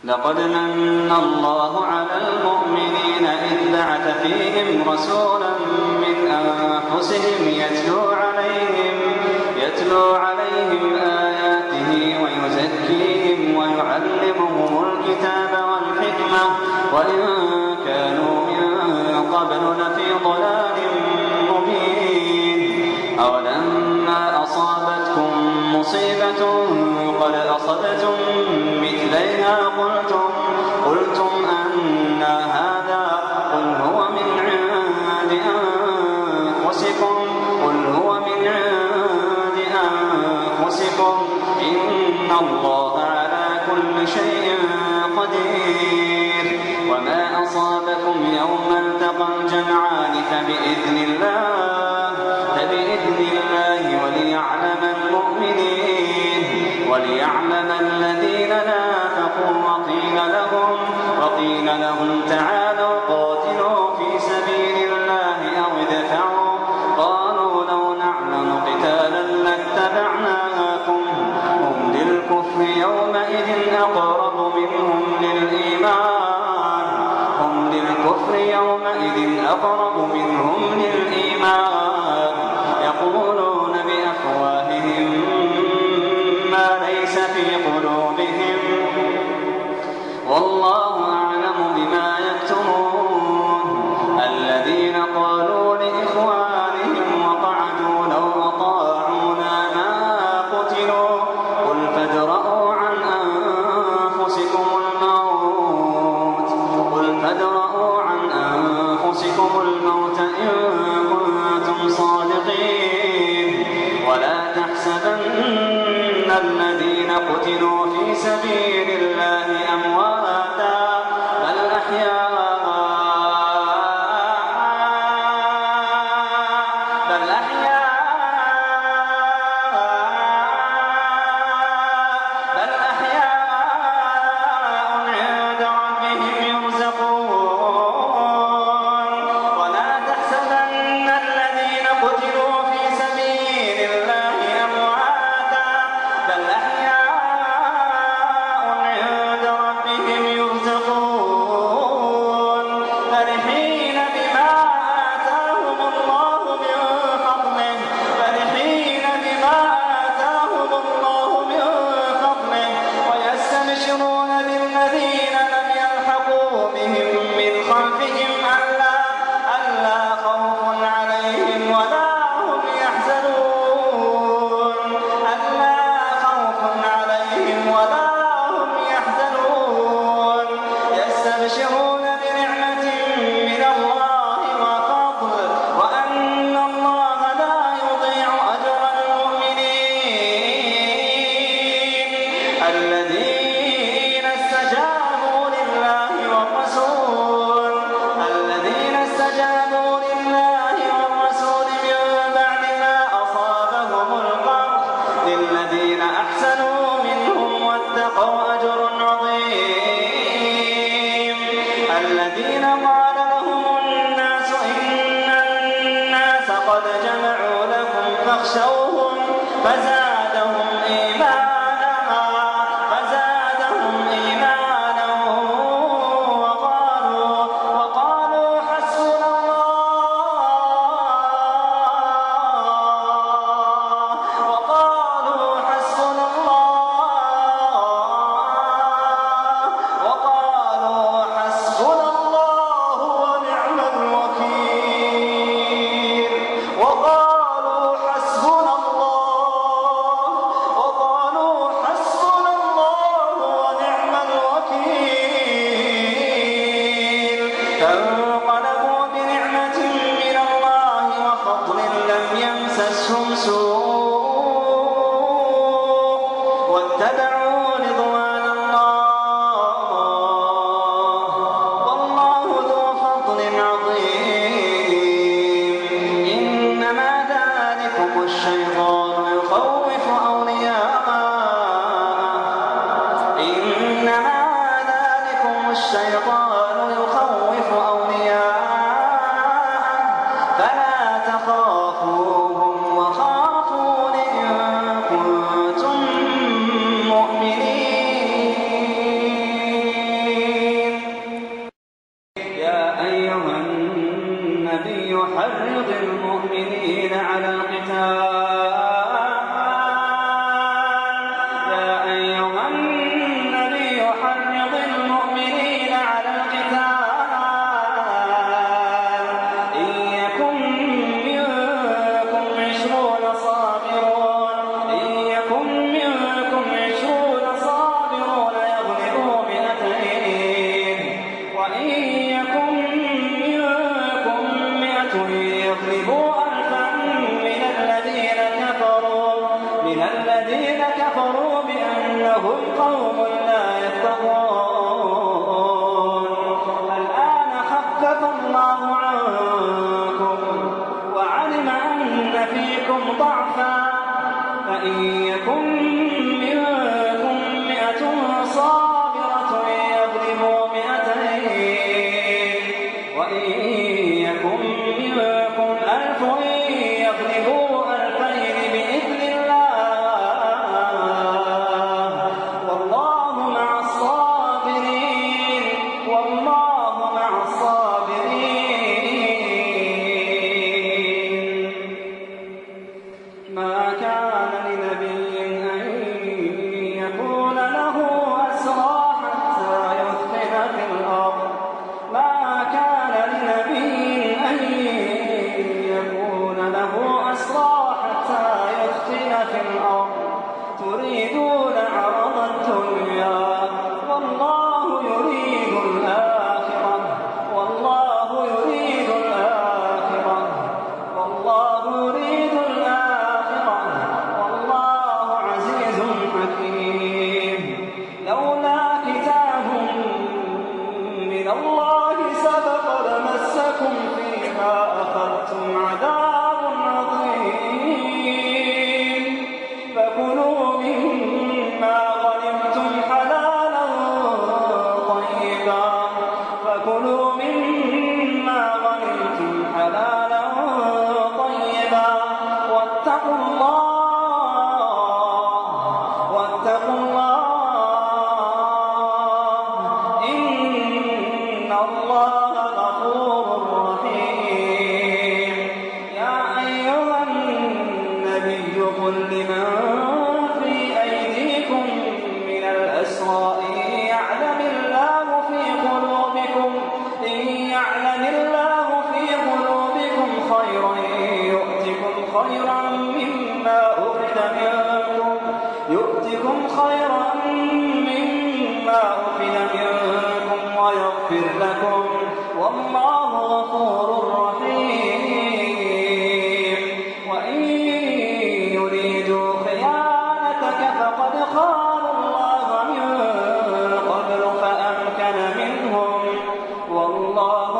لقد من الله على المؤمنين إذ بعث فيهم رسولا من أنفسهم يتلو عليهم آياته ويزكيهم ويعلمهم الكتاب والحكمة وإن كانوا من قبل لفي ضلال مبين. أولما أصابتكم مصيبة قد أصبتم مثليها قلتم أنى هذا قل هو من عند أنفسكم إن الله على كل شيء قدير. وما أصابكم يوم التقى الجمعان فبإذن الله وليعلم الذين نافقوا وقيل لهم تعالوا قاتلوا في سبيل الله أو ادفعوا قالوا لو نعلم قتالا لاتبعناكم هم للكفر يومئذ أقرب منهم للإيمان يقولون بأفواههم ما ليس في قلوبهم والله أعلم بما يكتمون. الذين قالوا لإخوانهم وقعدوا لو أطاعونا ما قتلوا قل فادرءوا عن أنفسكم الموت إن كنتم صادقين. ولا تحسبن الذين قتلوا في سبيل الله أمواتا بل أحياء عند ربهم يرزقون. ولا تحسبن الذين قتلوا في سبيل الله أمواتا بل أحياء عند ربهم يرزقون فرحين بما آتاهم الله من فضله ويستبشرون بالذين لم يلحقوا بهم من خلفهم ألا خوف عليهم ولا هم يحزنون يستبشرون بنعمة من الله وفضل وأن الله لا يضيع أجر المؤمنين. الذين استجابوا لله والرسول من بعد ما أصابهم القرح للذين أحسنوا منهم واتقوا أجر عظيم. الذين قال لهم الناس إن الناس قد جمعوا لكم فاخشوهم فزادهم إيمانا وقالوا حسبنا الله ونعم الوكيل. وقالوا حسبنا الله ونعم الوكيل. فانقلبوا بنعمة من الله وفضل لم يمسسهم سوء واتبعوا رضوان الله والله ذو فضل عظيم. إنما ذلكم الشيطان يخوف أولياءه فلا تخافوهم وخافون إن كنتم مؤمنين. صابرة يغلبوا 200 وإن يكن منكم 1000 يغلبوا 2000 بإذن الله والله مع الصابرين والله مع الصابرين. ما كان لنبي أن يكون له أسرى حتى يثخن في الأرض ما كان لنبي أن يكون له أسرى حتى يثخن في الأرض تريدون عرض الدنيا والله يريد الآخرة والله يريد الآخرة والله يريد الآخرة والله عزيز حكيم. لولا كتاب من الله سبق لمسكم فيما أخذتم عذاب عظيم فكلوا مما غنمتم حلالا طيبا فكلوا مما غنمتم حلالا طيبا واتقوا الله إن الله غفور رحيم. يا أيها النبي قل لمن في أيديكم من الأسرى إن يعلم الله في قلوبكم خيرا يؤتكم خيرا مما أخذ منكم ويغفر لكم والله غفور رحيم. وإن يريدوا خيانتك فقد خانوا الله من قبل فأمكن منهم والله